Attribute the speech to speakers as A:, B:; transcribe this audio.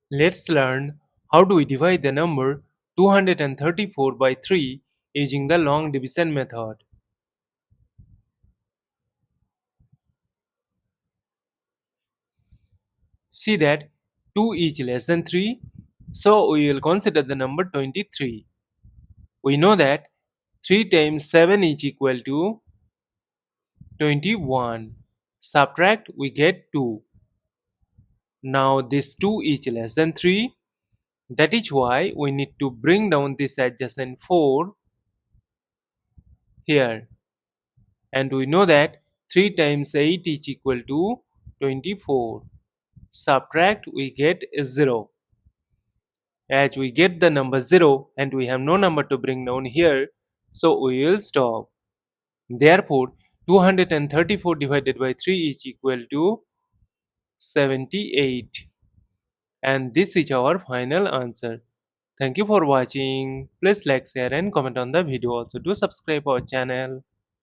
A: Let's learn how do we divide the number 234 by 3 using the long division method. See that 2 is less than 3, so we will consider the number 23. We know that 3 times 7 is equal to 21. Subtract, we get 2. Now this 2 is less than 3. That is why we need to bring down this adjacent 4 here. And we know that 3 times 8 is equal to 24. Subtract, we get 0. As we get the number 0 and we have no number to bring down here, so we will stop. Therefore, 234 divided by 3 is equal to 78. And this is our final answer. Thank you for watching. Please like, share and comment on the video. Also do subscribe our channel.